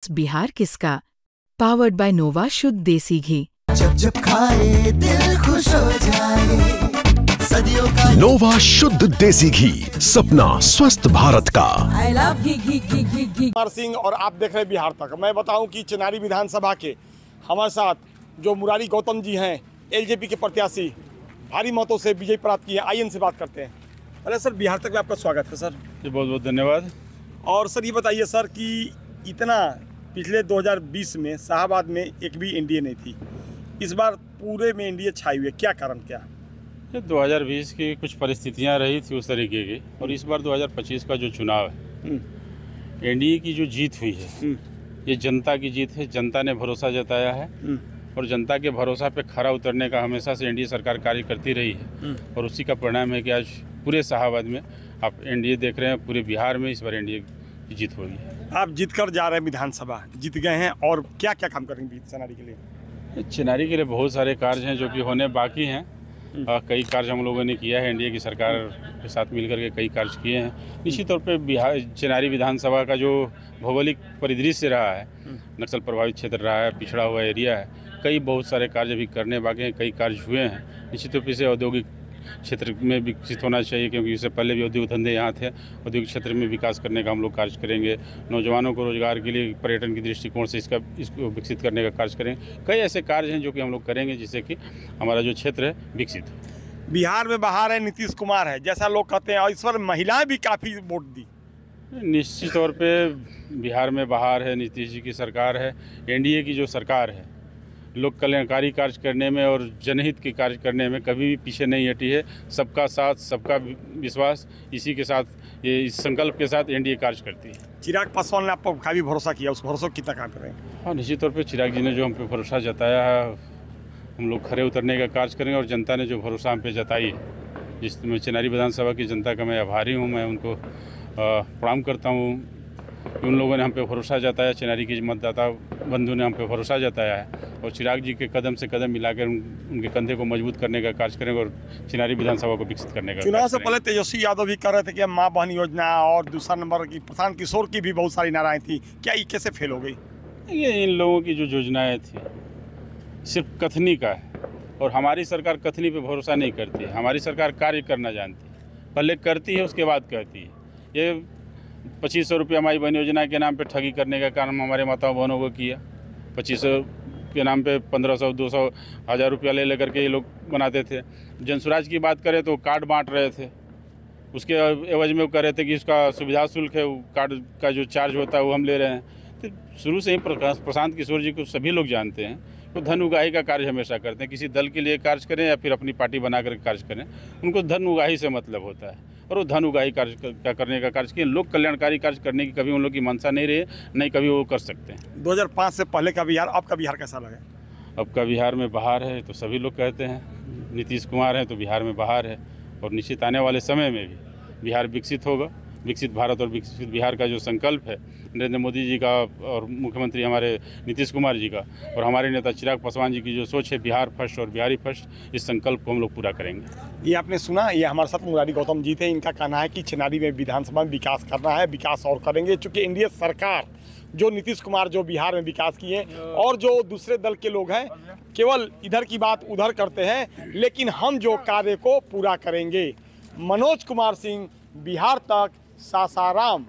बिहार किसका? Powered by नोवा शुद्ध देसी घी। जब जब खाए दिल खुश हो जाए, सदियों का नोवा शुद्ध देसी घी, सपना स्वस्थ भारत का। I love घी। कुमार सिंह और आप देख रहे हैं बिहार तक। मैं बताऊं कि चिनारी विधानसभा के हमारे साथ जो मुरारी गौतम जी हैं, एलजेपी के प्रत्याशी, भारी मतों से विजय प्राप्त किए। आइए इनसे बात करते हैं। पहले सर बिहार तक में आपका स्वागत है सर जी, बहुत बहुत धन्यवाद। और सर ये बताइए सर कि इतना पिछले 2020 में शाहबाद में एक भी एनडीए नहीं थी, इस बार पूरे में एनडीए छाई हुई है, क्या कारण क्या? ये 2020 की कुछ परिस्थितियां रही थी उस तरीके की, और इस बार 2025 का जो चुनाव है, एनडीए की जो जीत हुई है, ये जनता की जीत है। जनता ने भरोसा जताया है और जनता के भरोसा पे खरा उतरने का हमेशा से एनडीए सरकार कार्य करती रही है, और उसी का परिणाम है कि आज पूरे शाहबाद में आप एनडीए देख रहे हैं। पूरे बिहार में इस बार एनडीए की जीत हुई है। आप जीत कर जा रहे हैं, विधानसभा जीत गए हैं, और क्या क्या काम करेंगे चिनारी के लिए? चिनारी के लिए बहुत सारे कार्य हैं जो कि होने बाकी हैं। कई कार्य हम लोगों ने किया है, एनडीए की सरकार के साथ मिलकर के कई कार्य किए हैं। निश्चित तौर पे बिहार चिनारी विधानसभा का जो भौगोलिक परिदृश्य रहा है, नक्सल प्रभावित क्षेत्र रहा है, पिछड़ा हुआ एरिया है, कई बहुत सारे कार्य भी करने बाकी हैं, कई कार्य हुए हैं। निश्चित रूप से औद्योगिक क्षेत्र में विकसित होना चाहिए, क्योंकि इससे पहले भी औद्योगिक धंधे यहाँ थे। औद्योगिक क्षेत्र में विकास करने का हम लोग कार्य करेंगे। नौजवानों को रोजगार के लिए पर्यटन की दृष्टिकोण से इसको विकसित करने का कार्य करेंगे। कई ऐसे कार्य हैं जो कि हम लोग करेंगे जिससे कि हमारा जो क्षेत्र है विकसित हो। बिहार में बाहर है नीतीश कुमार है जैसा लोग कहते हैं, और इस पर महिलाएं भी काफ़ी वोट दी। निश्चित तौर पे बिहार में बाहर है, नीतीश जी की सरकार है, एनडीए की जो सरकार है, लोक कल्याणकारी कार्य करने में और जनहित के कार्य करने में कभी भी पीछे नहीं हटी है। सबका साथ, सबका विश्वास, इसी के साथ, ये इस संकल्प के साथ एनडीए कार्य करती है। चिराग पासवान ने आप पर काफ़ी भरोसा किया, उस भरोसे को कितना काम करेंगे? हाँ, निश्चित तौर पे चिराग जी ने जो हम पे भरोसा जताया है, हम लोग खरे उतरने का कार्य करेंगे। और जनता ने जो भरोसा हम पे जताई है, जिसमें चिनारी विधानसभा की जनता का मैं आभारी हूँ। मैं उनको प्रणाम करता हूँ। उन लोगों ने हम पे भरोसा जताया, चिनारी के मतदाता बंधु ने हम पे भरोसा जताया है, और चिराग जी के कदम से कदम मिलाकर उनके कंधे को मजबूत करने का कार्य करेंगे और चिनारी विधानसभा को विकसित करने का। चुनाव से पहले तेजस्वी यादव भी कर रहे थे कि माँ बहन योजना, और दूसरा नंबर की प्रशांत किशोर की भी बहुत सारी नाराएं थी, क्या ये कैसे फेल हो गई? ये इन लोगों की जो योजनाएँ थी सिर्फ कथनी का है, और हमारी सरकार कथनी पे भरोसा नहीं करती है। हमारी सरकार कार्य करना जानती है, पहले करती है उसके बाद कहती है। ये 2500 रुपया माई बहन योजना के नाम पे ठगी करने का काम हमारे माताओं बहनों को किया। 2500 के नाम पे 1500, 200, 1000 रुपया ले लेकर के ये लोग बनाते थे। जनसुराज की बात करें तो कार्ड बांट रहे थे, उसके एवज में वो कह रहे थे कि उसका सुविधा शुल्क है, वो कार्ड का जो चार्ज होता है वो हम ले रहे हैं। तो शुरू से ही प्रशांत किशोर जी को सभी लोग जानते हैं, तो धन उगाही का कार्य हमेशा करते हैं। किसी दल के लिए कार्य करें या फिर अपनी पार्टी बना कर कार्य करें, उनको धन उगाही से मतलब होता है, और वो धन उगाही कार्य करने का कार्य किए। लोक कल्याणकारी कार्य करने की कभी उन लोग की मंशा नहीं रही, नहीं कभी वो कर सकते हैं। 2005 से पहले का बिहार, अब का बिहार कैसा लगा? अब का बिहार में बाहर है तो सभी लोग कहते हैं, नीतीश कुमार है तो बिहार में बाहर है, और निश्चित आने वाले समय में भी बिहार विकसित होगा। विकसित भारत और विकसित बिहार का जो संकल्प है नरेंद्र मोदी जी का, और मुख्यमंत्री हमारे नीतीश कुमार जी का, और हमारे नेता चिराग पासवान जी की जो सोच है बिहार फर्स्ट और बिहारी फर्स्ट, इस संकल्प को हम लोग पूरा करेंगे। ये आपने सुना, ये हमारे साथ मुरारी गौतम जी थे। इनका कहना है कि चिनारी में विधानसभा में विकास करना है, विकास और करेंगे। चूँकि एनडीए सरकार जो नीतीश कुमार जो बिहार में विकास किए, और जो दूसरे दल के लोग हैं केवल इधर की बात उधर करते हैं, लेकिन हम जो कार्य को पूरा करेंगे। मनोज कुमार सिंह, बिहार तक, सासाराम।